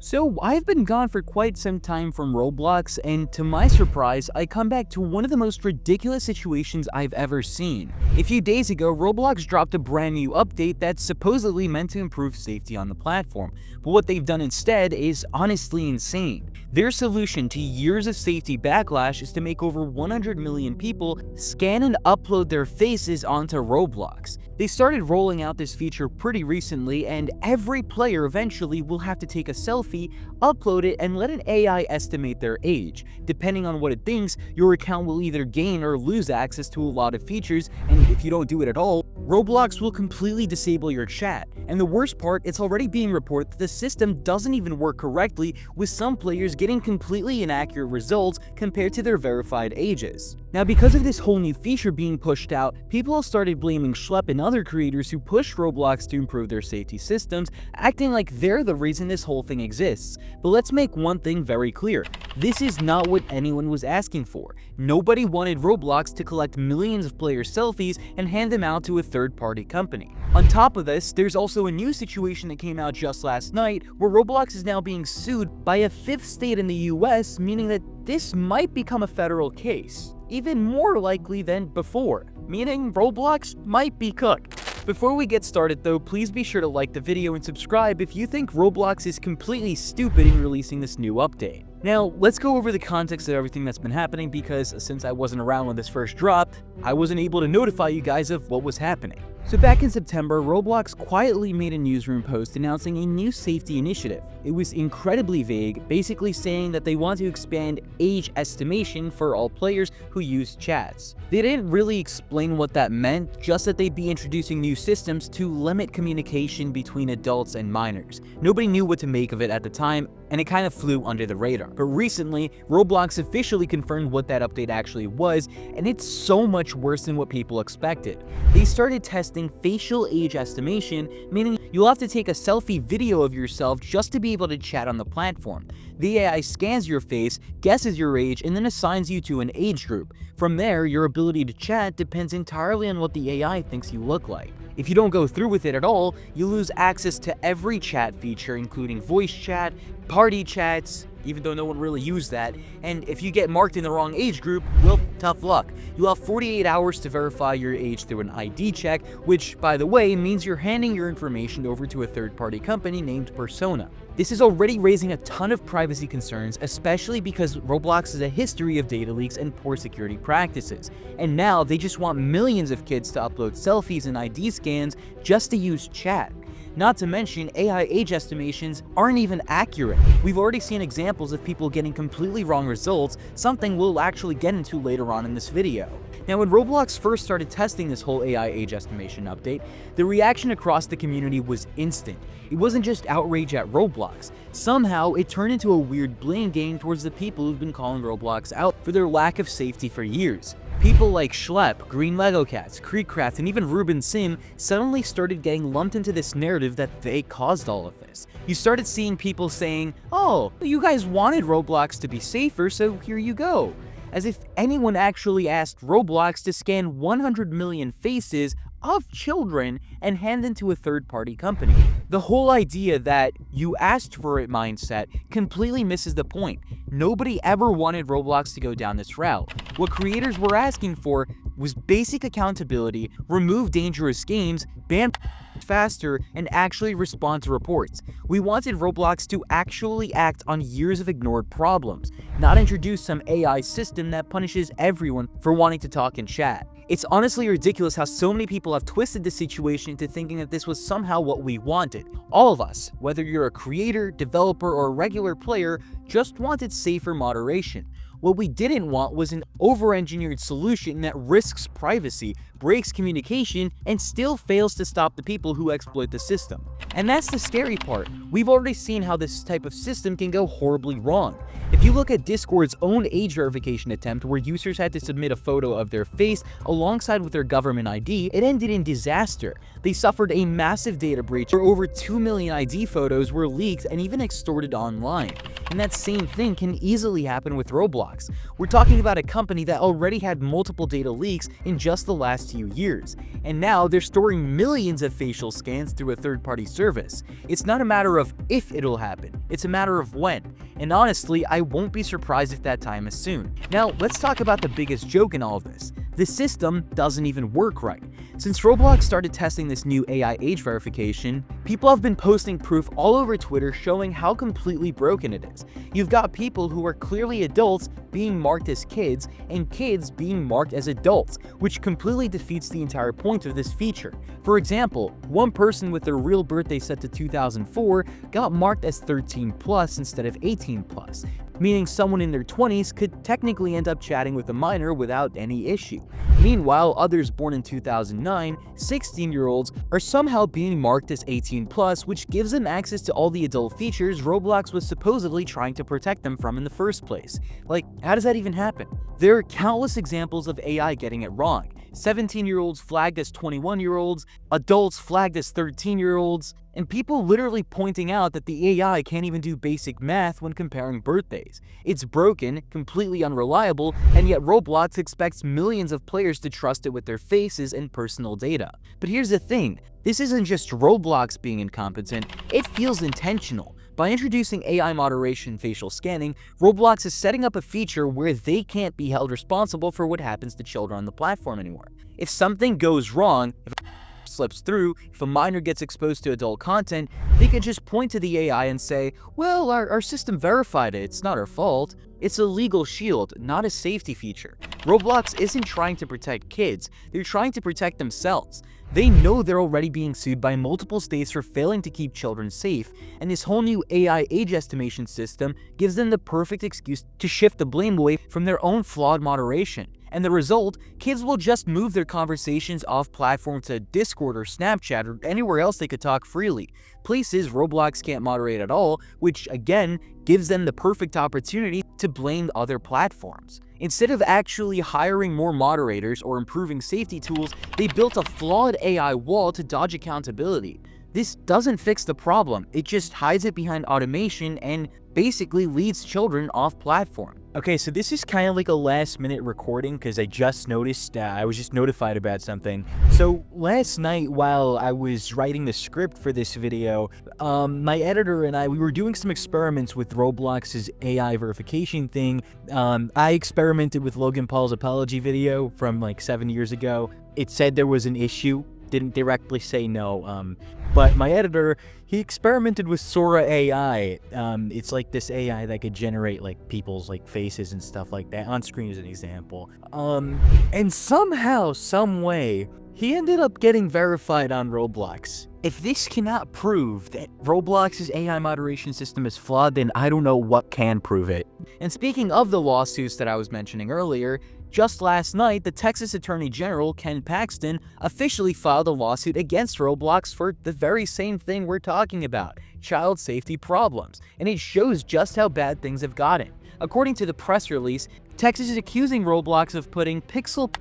So I've been gone for quite some time from Roblox, and to my surprise, I come back to one of the most ridiculous situations I've ever seen. A few days ago, Roblox dropped a brand new update that's supposedly meant to improve safety on the platform, but what they've done instead is honestly insane. Their solution to years of safety backlash is to make over 100 million people scan and upload their faces onto Roblox. They started rolling out this feature pretty recently, and every player eventually will have to take a selfie, upload it, and let an AI estimate their age. Depending on what it thinks, your account will either gain or lose access to a lot of features, and if you don't do it at all, Roblox will completely disable your chat. And the worst part, it's already being reported that the system doesn't even work correctly, with some players getting completely inaccurate results compared to their verified ages. Now, because of this whole new feature being pushed out, people have started blaming Schlep and other creators who pushed Roblox to improve their safety systems, acting like they're the reason this whole thing exists. But let's make one thing very clear. This is not what anyone was asking for. Nobody wanted Roblox to collect millions of player selfies and hand them out to a third-party company. On top of this, there's also a new situation that came out just last night where Roblox is now being sued by a fifth state in the US, meaning that this might become a federal case. Even more likely than before, meaning Roblox might be cooked. Before we get started though, please be sure to like the video and subscribe if you think Roblox is completely stupid in releasing this new update. Now, let's go over the context of everything that's been happening, because since I wasn't around when this first dropped, I wasn't able to notify you guys of what was happening. So back in September, Roblox quietly made a newsroom post announcing a new safety initiative. It was incredibly vague, basically saying that they want to expand age estimation for all players who use chats. They didn't really explain what that meant, just that they'd be introducing new systems to limit communication between adults and minors. Nobody knew what to make of it at the time, and it kind of flew under the radar. But recently, Roblox officially confirmed what that update actually was, and it's so much worse than what people expected. They started testing facial age estimation, meaning you'll have to take a selfie video of yourself just to be able to chat on the platform. The AI scans your face, guesses your age, and then assigns you to an age group. From there, your ability to chat depends entirely on what the AI thinks you look like. If you don't go through with it at all, you lose access to every chat feature, including voice chat, party chats, even though no one really used that, and if you get marked in the wrong age group, well, tough luck. You'll have 48 hours to verify your age through an ID check, which, by the way, means you're handing your information over to a third-party company named Persona. This is already raising a ton of privacy concerns, especially because Roblox has a history of data leaks and poor security practices. And now they just want millions of kids to upload selfies and ID scans just to use chat. Not to mention, AI age estimations aren't even accurate. We've already seen examples of people getting completely wrong results, something we'll actually get into later on in this video. Now, when Roblox first started testing this whole AI age estimation update, the reaction across the community was instant. It wasn't just outrage at Roblox. Somehow, it turned into a weird blame game towards the people who've been calling Roblox out for their lack of safety for years. People like Schlep, Green Lego Cats, Creekcraft, and even Ruben Sim suddenly started getting lumped into this narrative that they caused all of this. You started seeing people saying, "Oh, you guys wanted Roblox to be safer, so here you go." As if anyone actually asked Roblox to scan 100 million faces of children and hand them to a third-party company. The whole idea that you asked for it mindset completely misses the point. Nobody ever wanted Roblox to go down this route. What creators were asking for was basic accountability, remove dangerous games, ban faster, and actually respond to reports. We wanted Roblox to actually act on years of ignored problems, not introduce some AI system that punishes everyone for wanting to talk and chat. It's honestly ridiculous how so many people have twisted the situation into thinking that this was somehow what we wanted. All of us, whether you're a creator, developer, or a regular player, just wanted safer moderation. What we didn't want was an over-engineered solution that risks privacy, breaks communication, and still fails to stop the people who exploit the system. And that's the scary part. We've already seen how this type of system can go horribly wrong. If you look at Discord's own age verification attempt, where users had to submit a photo of their face alongside with their government ID, it ended in disaster. They suffered a massive data breach where over 2 million ID photos were leaked and even extorted online. And that same thing can easily happen with Roblox. We're talking about a company company that already had multiple data leaks in just the last few years, and now they're storing millions of facial scans through a third-party service. It's not a matter of if it'll happen, it's a matter of when. And honestly, I won't be surprised if that time is soon. Now, let's talk about the biggest joke in all of this. The system doesn't even work right. Since Roblox started testing this new AI age verification, people have been posting proof all over Twitter showing how completely broken it is. You've got people who are clearly adults being marked as kids, and kids being marked as adults, which completely defeats the entire point of this feature. For example, one person with their real birthday set to 2004 got marked as 13 plus instead of 18 plus, meaning someone in their 20s could technically end up chatting with a minor without any issue. Meanwhile, others born in 2009, 16-year-olds, are somehow being marked as 18 plus, which gives them access to all the adult features Roblox was supposedly trying to protect them from in the first place. Like, how does that even happen? There are countless examples of AI getting it wrong. 17-year-olds flagged as 21-year-olds, adults flagged as 13-year-olds, and people literally pointing out that the AI can't even do basic math when comparing birthdays. It's broken, completely unreliable, and yet Roblox expects millions of players to trust it with their faces and personal data. But here's the thing, this isn't just Roblox being incompetent, it feels intentional. By introducing AI moderation facial scanning, Roblox is setting up a feature where they can't be held responsible for what happens to children on the platform anymore. If something goes wrong, if a slips through, if a minor gets exposed to adult content, they could just point to the AI and say, well, our system verified it, it's not our fault. It's a legal shield, not a safety feature. Roblox isn't trying to protect kids, they're trying to protect themselves. They know they're already being sued by multiple states for failing to keep children safe, and this whole new AI age estimation system gives them the perfect excuse to shift the blame away from their own flawed moderation. And the result, kids will just move their conversations off platform to Discord or Snapchat or anywhere else they could talk freely, places Roblox can't moderate at all, which again gives them the perfect opportunity to blame other platforms. Instead of actually hiring more moderators or improving safety tools, they built a flawed AI wall to dodge accountability. This doesn't fix the problem, it just hides it behind automation and basically leads children off platform. Okay, so this is kind of like a last minute recording because I just noticed, I was just notified about something. So last night while I was writing the script for this video, my editor and we were doing some experiments with Roblox's AI verification thing. I experimented with Logan Paul's apology video from like 7 years ago. It said there was an issue, didn't directly say no, but my editor, he experimented with Sora AI. It's like this AI that could generate like people's like faces and stuff like that on screen as an example. And somehow, some way, he ended up getting verified on Roblox. If this cannot prove that Roblox's AI moderation system is flawed, then I don't know what can prove it. And speaking of the lawsuits that I was mentioning earlier, just last night, the Texas Attorney General, Ken Paxton, officially filed a lawsuit against Roblox for the very same thing we're talking about, child safety problems, and it shows just how bad things have gotten. According to the press release, Texas is accusing Roblox of putting pixel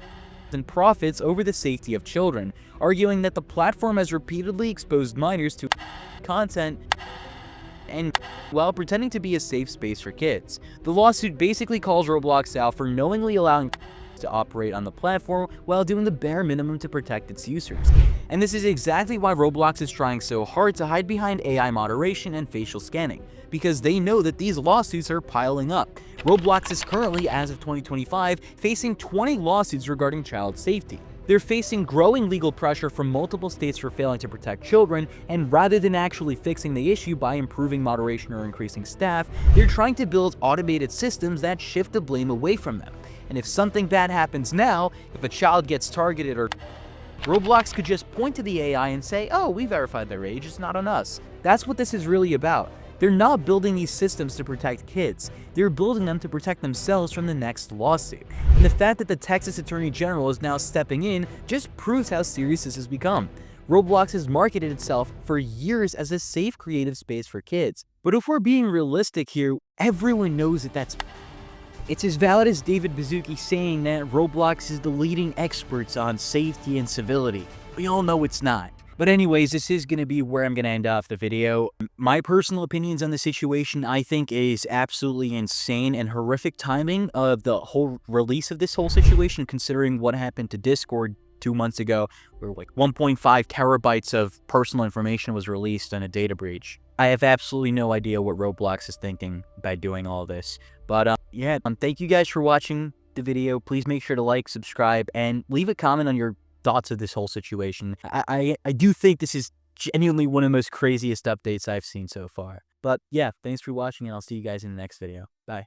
and profits over the safety of children, arguing that the platform has repeatedly exposed minors to content and while pretending to be a safe space for kids. The lawsuit basically calls Roblox out for knowingly allowing to operate on the platform while doing the bare minimum to protect its users. And this is exactly why Roblox is trying so hard to hide behind AI moderation and facial scanning, because they know that these lawsuits are piling up. Roblox is currently, as of 2025, facing 20 lawsuits regarding child safety. They're facing growing legal pressure from multiple states for failing to protect children, and rather than actually fixing the issue by improving moderation or increasing staff, they're trying to build automated systems that shift the blame away from them. And if something bad happens now, if a child gets targeted or Roblox could just point to the AI and say, oh, we verified their age, it's not on us. That's what this is really about. They're not building these systems to protect kids, they're building them to protect themselves from the next lawsuit. And the fact that the Texas Attorney General is now stepping in just proves how serious this has become. Roblox has marketed itself for years as a safe creative space for kids. But if we're being realistic here, everyone knows that it's as valid as David Baszucki saying that Roblox is the leading experts on safety and civility. We all know it's not. But anyways, this is going to be where I'm going to end off the video. My personal opinions on the situation, I think, is absolutely insane and horrific timing of the whole release of this whole situation, considering what happened to Discord 2 months ago, where like 1.5 terabytes of personal information was released in a data breach. I have absolutely no idea what Roblox is thinking by doing all this. But yeah, thank you guys for watching the video. Please make sure to like, subscribe, and leave a comment on your thoughts of this whole situation. I do think this is genuinely one of the most craziest updates I've seen so far. But yeah, thanks for watching, and I'll see you guys in the next video. Bye.